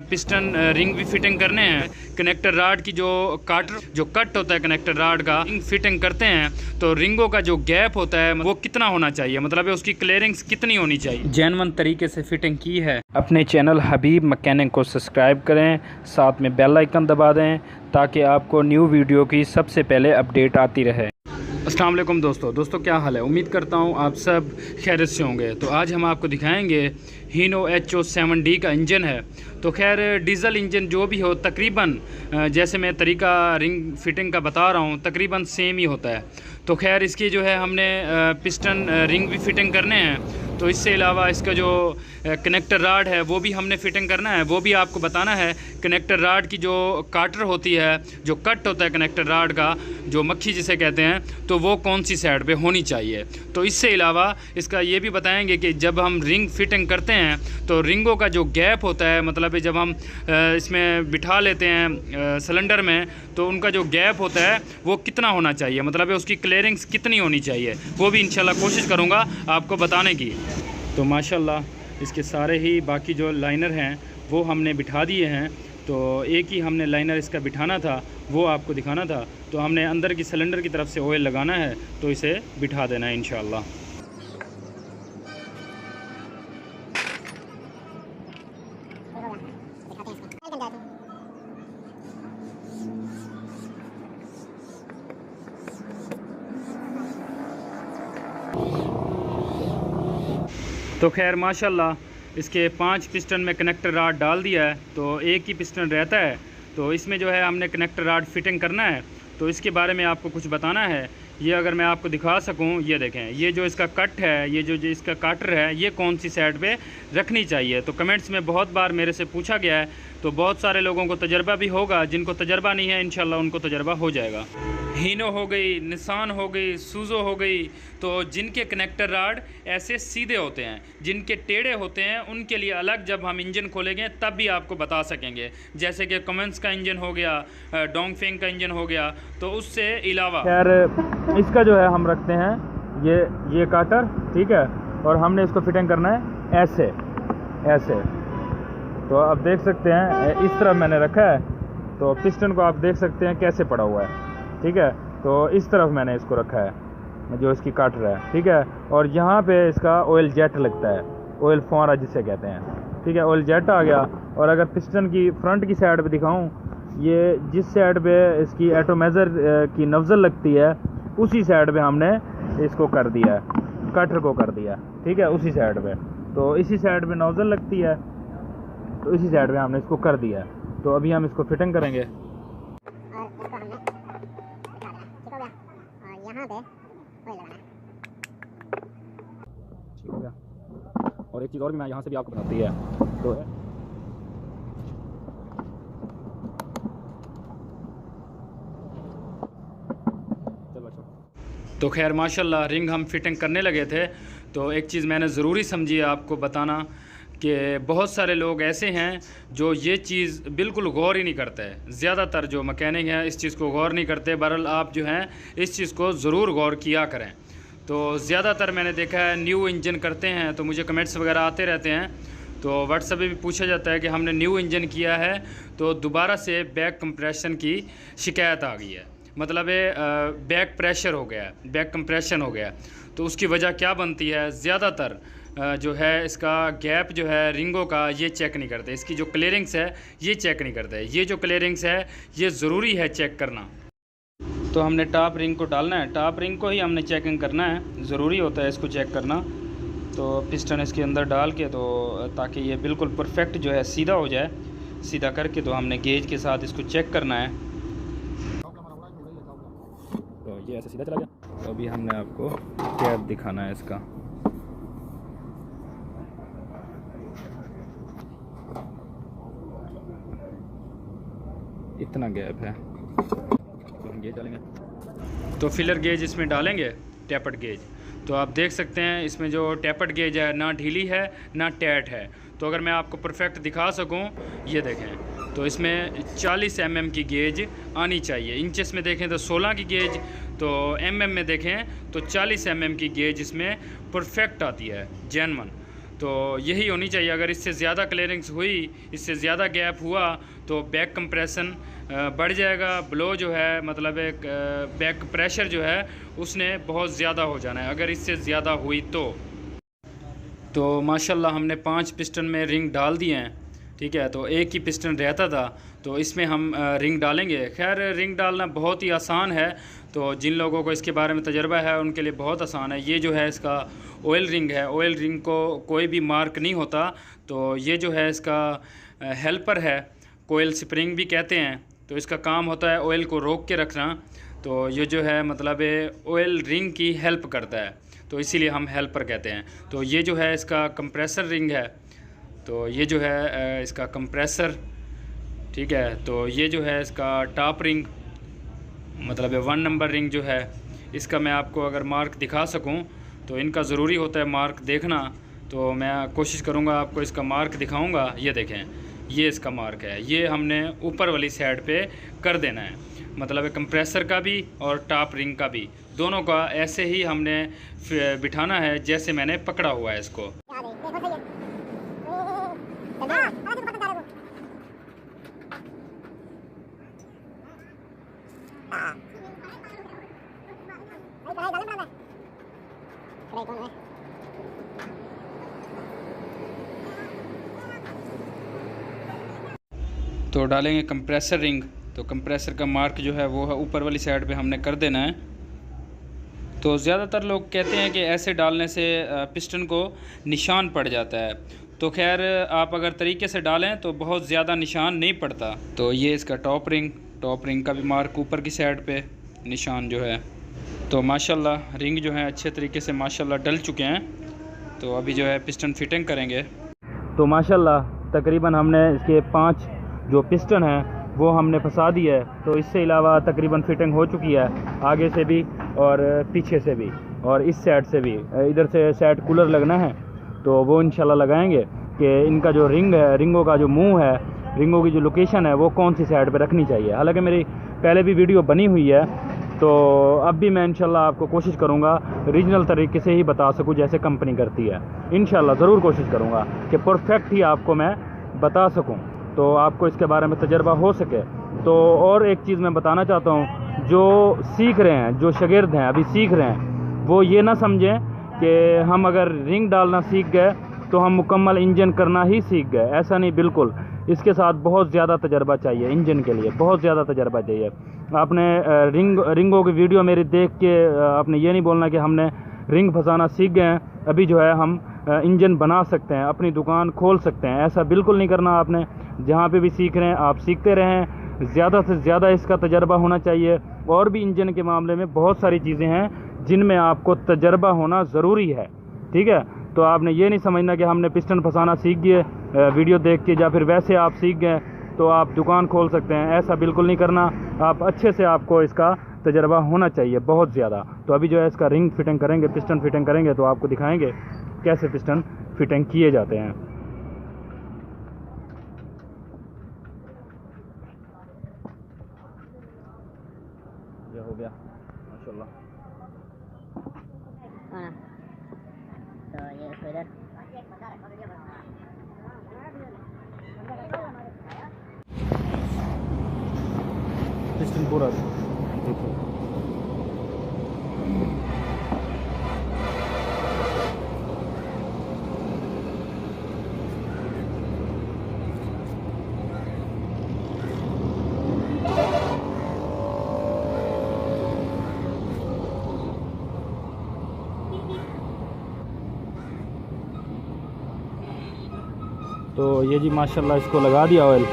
Piston ring भी fitting करने हैं। कनेक्टर राड की जो कट होता है कनेक्टर राड का रिंग फिटिंग करते हैं तो रिंगों का जो गैप होता है वो कितना होना चाहिए, मतलब है उसकी क्लियरेंस कितनी होनी चाहिए। जेन्युइन तरीके से फिटिंग की है। अपने चैनल हबीब मैकेनिक को सब्सक्राइब करें, साथ में बेल आइकन दबा दें ताकि आपको न्यू वीडियो की सबसे पहले अपडेट आती रहे। अस्सलाम वालेकुम दोस्तों क्या हाल है। उम्मीद करता हूँ आप सब खैरियत से होंगे। तो आज हम आपको दिखाएंगे हीनो HO7D का इंजन है। तो खैर डीज़ल इंजन जो भी हो तकरीबन जैसे मैं तरीका रिंग फिटिंग का बता रहा हूँ तकरीबन सेम ही होता है। तो खैर इसकी जो है हमने पिस्टन रिंग भी फिटिंग करने हैं। तो इससे अलावा इसका जो कनेक्टर राड है वो भी हमने फिटिंग करना है, वो भी आपको बताना है। कनेक्टर राड की जो काटर होती है, जो कट होता है कनेक्टर राड का, जो मक्खी जिसे कहते हैं, तो वो कौन सी साइड पे होनी चाहिए। तो इससे अलावा इसका ये भी बताएंगे कि जब हम रिंग फिटिंग करते हैं तो रिंगों का जो गैप होता है, मतलब जब हम इसमें बिठा लेते हैं सिलेंडर में, तो उनका जो गैप होता है वो कितना होना चाहिए, मतलब उसकी क्लियरेंस कितनी होनी चाहिए, वो भी इंशाल्लाह कोशिश करूँगा आपको बताने की। तो माशाल्लाह इसके सारे ही बाकी जो लाइनर हैं वो हमने बिठा दिए हैं। तो एक ही हमने लाइनर इसका बिठाना था, वो आपको दिखाना था। तो हमने अंदर की सिलेंडर की तरफ से ऑयल लगाना है, तो इसे बिठा देना है इंशाल्लाह। तो खैर माशाल्लाह इसके 5 पिस्टन में कनेक्टर राड डाल दिया है, तो एक ही पिस्टन रहता है। तो इसमें जो है हमने कनेक्टर राड फिटिंग करना है, तो इसके बारे में आपको कुछ बताना है। ये अगर मैं आपको दिखा सकूं, ये देखें, ये जो इसका कट है, ये जो इसका काटर है, ये कौन सी साइड पे रखनी चाहिए। तो कमेंट्स में बहुत बार मेरे से पूछा गया है, तो बहुत सारे लोगों को तजर्बा भी होगा, जिनको तजर्बा नहीं है इंशाल्लाह उनको तजर्बा हो जाएगा। हीनो हो गई, निसान हो गई, सूजो हो गई, तो जिनके कनेक्टर राड ऐसे सीधे होते हैं, जिनके टेढ़े होते हैं, उनके लिए अलग जब हम इंजन खोलेंगे तब भी आपको बता सकेंगे। जैसे कि कमेंस का इंजन हो गया, डोंगफेंग का इंजन हो गया, तो उससे अलावा खैर इसका जो है हम रखते हैं ये काटर, ठीक है, और हमने इसको फिटिंग करना है ऐसे। तो आप देख सकते हैं इस तरफ मैंने रखा है, तो पिस्टन को आप देख सकते हैं कैसे पड़ा हुआ है, ठीक है। तो इस तरफ मैंने इसको रखा है जो इसकी काटर है, ठीक है। और यहाँ पे इसका ऑयल जेट लगता है, ऑयल फुआरा जिसे कहते हैं, ठीक है। ऑयल जेट आ गया। और अगर पिस्टन की फ्रंट की साइड पे दिखाऊं, ये जिस साइड पे इसकी एटोमेजर की नवज़ल लगती है उसी साइड पे हमने इसको कर दिया है, कटर को कर दिया, ठीक है, उसी साइड पे। तो इसी साइड पे नवज़ल लगती है, तो इसी साइड पे हमने इसको कर दिया है। तो अभी हम इसको फिटिंग करेंगे। ठीक हो गया। और एक चीज़ और भी मैं यहाँ से भी आपको बताती है, तो तो खैर माशाल्लाह रिंग हम फिटिंग करने लगे थे, तो एक चीज़ मैंने ज़रूरी समझी आपको बताना कि बहुत सारे लोग ऐसे हैं जो ये चीज़ बिल्कुल गौर ही नहीं करते हैं। ज़्यादातर जो मैकेनिक हैं इस चीज़ को गौर नहीं करते। बहरहाल आप जो हैं इस चीज़ को ज़रूर गौर किया करें। तो ज़्यादातर मैंने देखा है न्यू इंजन करते हैं, तो मुझे कमेंट्स वगैरह आते रहते हैं, तो व्हाट्सएप पे भी पूछा जाता है कि हमने न्यू इंजन किया है तो दोबारा से बैक कंप्रेशन की शिकायत आ गई है, मतलब बैक प्रेशर हो गया, बैक कंप्रेशन हो गया। तो उसकी वजह क्या बनती है, ज़्यादातर जो है इसका गैप जो है रिंगों का ये चेक नहीं करते, इसकी जो क्लियरेंस है ये चेक नहीं करते। ये जो क्लियरेंस है ये ज़रूरी है चेक करना। तो हमने टॉप रिंग को डालना है, टॉप रिंग को ही हमने चेकिंग करना है, ज़रूरी होता है इसको चेक करना। तो पिस्टन इसके अंदर डाल के, तो ताकि ये बिल्कुल परफेक्ट जो है सीधा हो जाए, सीधा करके तो हमने गेज के साथ इसको चेक करना है। तो ये ऐसे सीधा चला गया। तो अभी हमने आपको गैप दिखाना है इसका। इतना गैप है, तो हम गेज डालेंगे। तो फिलर गेज इसमें डालेंगे, टैपट गेज। तो आप देख सकते हैं इसमें जो टैपट गेज है ना ढीली है ना टैट है। तो अगर मैं आपको परफेक्ट दिखा सकूं, ये देखें, तो इसमें 40 mm की गेज आनी चाहिए। इंचेस में देखें तो 16 की गेज, तो mm में देखें तो 40 mm की गेज इसमें परफेक्ट आती है, जेन्युइन। तो यही होनी चाहिए। अगर इससे ज़्यादा क्लियरेंस हुई, इससे ज़्यादा गैप हुआ तो बैक कंप्रेशन बढ़ जाएगा। ब्लो जो है मतलब एक बैक प्रेशर जो है उसने बहुत ज़्यादा हो जाना है अगर इससे ज़्यादा हुई तो माशाल्लाह हमने 5 पिस्टन में रिंग डाल दिए हैं। ठीक है, तो एक ही पिस्टन रहता था, तो इसमें हम रिंग डालेंगे। खैर रिंग डालना बहुत ही आसान है, तो जिन लोगों को इसके बारे में तजर्बा है उनके लिए बहुत आसान है। ये जो है इसका ऑयल रिंग है, ऑयल रिंग को कोई भी मार्क नहीं होता। तो ये जो है इसका हेल्पर है, कोयल स्प्रिंग भी कहते हैं। तो इसका काम होता है ऑयल को रोक के रखना। तो ये जो है मतलब ऑयल रिंग की हेल्प करता है, तो इसीलिए हम हेल्पर कहते हैं। तो ये जो है इसका कंप्रेसर रिंग है, तो ये जो है इसका कंप्रेसर। ठीक है, तो ये जो है इसका टॉप रिंग मतलब 1 नंबर रिंग जो है इसका मैं आपको अगर मार्क दिखा सकूं तो इनका ज़रूरी होता है मार्क देखना। तो मैं कोशिश करूंगा आपको इसका मार्क दिखाऊंगा। ये देखें, ये इसका मार्क है। ये हमने ऊपर वाली साइड पे कर देना है, मतलब कंप्रेसर का भी और टॉप रिंग का भी, दोनों का ऐसे ही हमने बिठाना है जैसे मैंने पकड़ा हुआ है इसको। तो डालेंगे कंप्रेसर रिंग। तो कंप्रेसर का मार्क जो है वो है ऊपर वाली साइड पे हमने कर देना है। तो ज़्यादातर लोग कहते हैं कि ऐसे डालने से पिस्टन को निशान पड़ जाता है। तो खैर आप अगर तरीके से डालें तो बहुत ज़्यादा निशान नहीं पड़ता। तो ये इसका टॉप रिंग का भी मार्क ऊपर की साइड पे निशान जो है। तो माशाल्लाह रिंग जो है अच्छे तरीके से माशाल्लाह डल चुके हैं। तो अभी जो है पिस्टन फिटिंग करेंगे। तो माशाल्लाह तकरीबन हमने इसके 5 जो पिस्टन हैं वो हमने फंसा दिया है। तो इससे अलावा तकरीबन फिटिंग हो चुकी है, आगे से भी और पीछे से भी और इस साइड से भी। इधर से साइड कूलर लगना है तो वो इंशाल्लाह लगाएंगे कि इनका जो रिंग है, रिंगों का जो मुंह है, रिंगों की जो लोकेशन है वो कौन सी साइड पे रखनी चाहिए। हालांकि मेरी पहले भी वीडियो बनी हुई है, तो अब भी मैं इंशाल्लाह आपको कोशिश करूंगा रीजनल तरीके से ही बता सकूं जैसे कंपनी करती है। इंशाल्लाह ज़रूर कोशिश करूंगा कि परफेक्ट ही आपको मैं बता सकूं, तो आपको इसके बारे में तजर्बा हो सके। तो और एक चीज़ मैं बताना चाहता हूँ, जो सीख रहे हैं, जो शागिर्द हैं अभी सीख रहे हैं, वो ये ना समझें कि हम अगर रिंग डालना सीख गए तो हम मुकम्मल इंजन करना ही सीख गए। ऐसा नहीं, बिल्कुल इसके साथ बहुत ज़्यादा तजर्बा चाहिए। इंजन के लिए बहुत ज़्यादा तजर्बा चाहिए। आपने रिंगों की वीडियो मेरी देख के आपने ये नहीं बोलना कि हमने रिंग फंसाना सीख गए हैं, अभी जो है हम इंजन बना सकते हैं, अपनी दुकान खोल सकते हैं। ऐसा बिल्कुल नहीं करना आपने। जहाँ पे भी सीख रहे हैं आप सीखते रहें, ज़्यादा से ज़्यादा इसका तजर्बा होना चाहिए। और भी इंजन के मामले में बहुत सारी चीज़ें हैं जिनमें आपको तजर्बा होना ज़रूरी है। ठीक है, तो आपने ये नहीं समझना कि हमने पिस्टन फंसाना सीख गए वीडियो देख के, या फिर वैसे आप सीख गए तो आप दुकान खोल सकते हैं। ऐसा बिल्कुल नहीं करना। आप अच्छे से आपको इसका तजर्बा होना चाहिए बहुत ज़्यादा। तो अभी जो है इसका रिंग फिटिंग करेंगे, पिस्टन फिटिंग करेंगे, तो आपको दिखाएंगे कैसे पिस्टन फिटिंग किए जाते हैं। ये हो गया माशाल्लाह। तो ये इधर पिस्टन पूरा देखो। तो ये जी माशाल्लाह इसको लगा दिया ऑयल।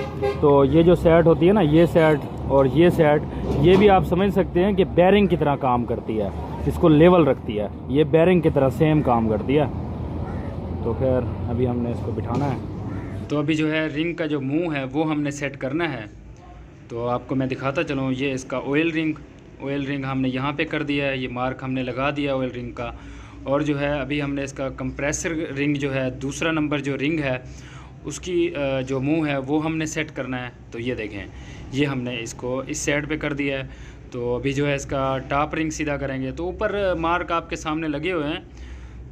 तो ये जो सेट होती है ना, ये सेट और ये सेट, ये भी आप समझ सकते हैं कि बेरिंग की तरह काम करती है, इसको लेवल रखती है। ये बेरिंग की तरह सेम काम करती है। तो खैर अभी हमने इसको बिठाना है। तो अभी जो है रिंग का जो मुंह है वो हमने सेट करना है। तो आपको मैं दिखाता चलूँ, ये इसका ऑयल रिंग हमने यहाँ पे कर दिया है, ये मार्क हमने लगा दिया ऑयल रिंग का। और जो है अभी हमने इसका कंप्रेसर रिंग जो है, दूसरा नंबर जो रिंग है उसकी जो मुंह है वो हमने सेट करना है। तो ये देखें, ये हमने इसको इस साइड पे कर दिया है। तो अभी जो है इसका टॉप रिंग सीधा करेंगे। तो ऊपर मार्क आपके सामने लगे हुए हैं,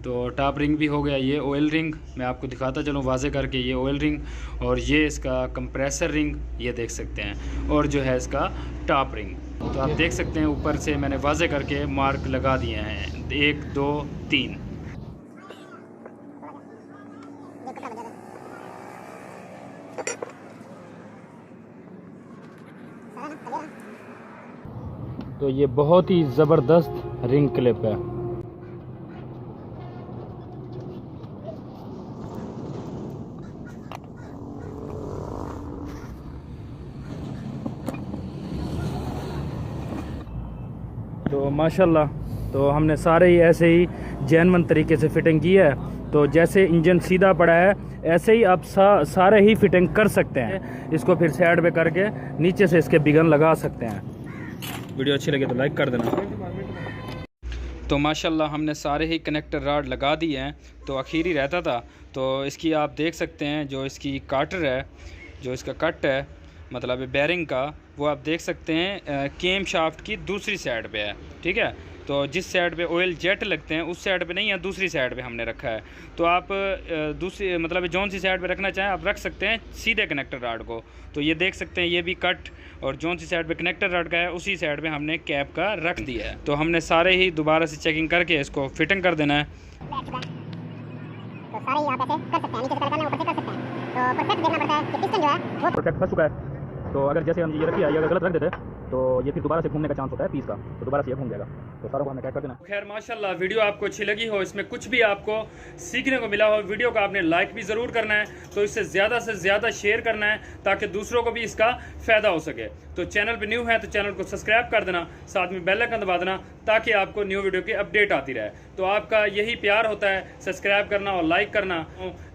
तो टॉप रिंग भी हो गया, ये ऑयल रिंग मैं आपको दिखाता चलूँ वाजे करके, ये ऑयल रिंग और ये इसका कंप्रेसर रिंग ये देख सकते हैं, और जो है इसका टॉप रिंग। तो आप देख सकते हैं ऊपर से मैंने वाजे करके मार्क लगा दिए हैं 1 2 3। तो ये बहुत ही ज़बरदस्त रिंग क्लिप है। तो माशाल्लाह, तो हमने सारे ही ऐसे ही जेन्युइन तरीके से फिटिंग की है। तो जैसे इंजन सीधा पड़ा है ऐसे ही आप सारे ही फिटिंग कर सकते हैं। इसको फिर साइड पे करके नीचे से इसके बिगन लगा सकते हैं। वीडियो अच्छी लगे तो लाइक कर देना। तो माशाल्लाह हमने सारे ही कनेक्टर रॉड लगा दिए हैं। तो आखिरी रहता था, तो इसकी आप देख सकते हैं जो इसकी काटर है, जो इसका कट है मतलब बेयरिंग का, वो आप देख सकते हैं केम शाफ्ट की दूसरी साइड पे है। ठीक है, तो जिस साइड पे ऑयल जेट लगते हैं उस साइड पे नहीं है, दूसरी साइड पे हमने रखा है। तो आप दूसरी मतलब जौन सी साइड पे रखना चाहें आप रख सकते हैं सीधे कनेक्टर रॉड को। तो ये देख सकते हैं ये भी कट, और जौन सी साइड पे कनेक्टर रॉड का है उसी साइड पे हमने कैप का रख दिया है। तो हमने सारे ही दोबारा से चेकिंग करके इसको फिटिंग कर देना है। तो सारे ही आप ऐसे कर सकते हैं, नीचे से करना है ऊपर से कर सकते हैं। तो परफेक्ट देखना पड़ता है कि पिस्टन जो है वो परफेक्ट फंस चुका है। तो अगर जैसे हम ये रखिए, अगर गलत रख देते तो ये फिर दोबारा से घूमने का चांस होता है पीस का, तो दोबारा से ये घूम जाएगा। तो सारों को हमने कैप कर देना। खैर माशाल्लाह वीडियो आपको अच्छी लगी हो, इसमें कुछ भी आपको सीखने को मिला हो, वीडियो को आपने लाइक भी ज़रूर करना है, तो इससे ज़्यादा शेयर करना है ताकि दूसरों को भी इसका फ़ायदा हो सके। तो चैनल पर न्यू है तो चैनल को सब्सक्राइब कर देना, साथ में बेल आइकन दबा देना ताकि आपको न्यू वीडियो की अपडेट आती रहे। तो आपका यही प्यार होता है, सब्सक्राइब करना और लाइक करना।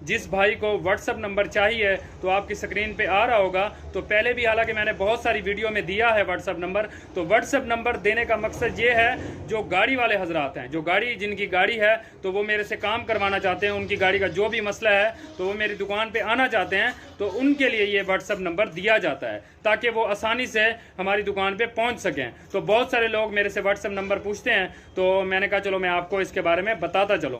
जिस भाई को व्हाट्सअप नंबर चाहिए तो आपकी स्क्रीन पे आ रहा होगा। तो पहले भी हालांकि मैंने बहुत सारी वीडियो में दिया है व्हाट्सअप नंबर। तो व्हाट्सअप नंबर देने का मकसद ये है, जो गाड़ी वाले हजरात हैं, जो जिनकी गाड़ी है तो वो मेरे से काम करवाना चाहते हैं, उनकी गाड़ी का जो भी मसला है तो वो मेरी दुकान पे आना चाहते हैं, तो उनके लिए ये व्हाट्सअप नंबर दिया जाता है ताकि वो आसानी से हमारी दुकान पे पहुंच सकें। तो बहुत सारे लोग मेरे से व्हाट्सअप नंबर पूछते हैं, तो मैंने कहा चलो मैं आपको इसके बारे में बताता चलो।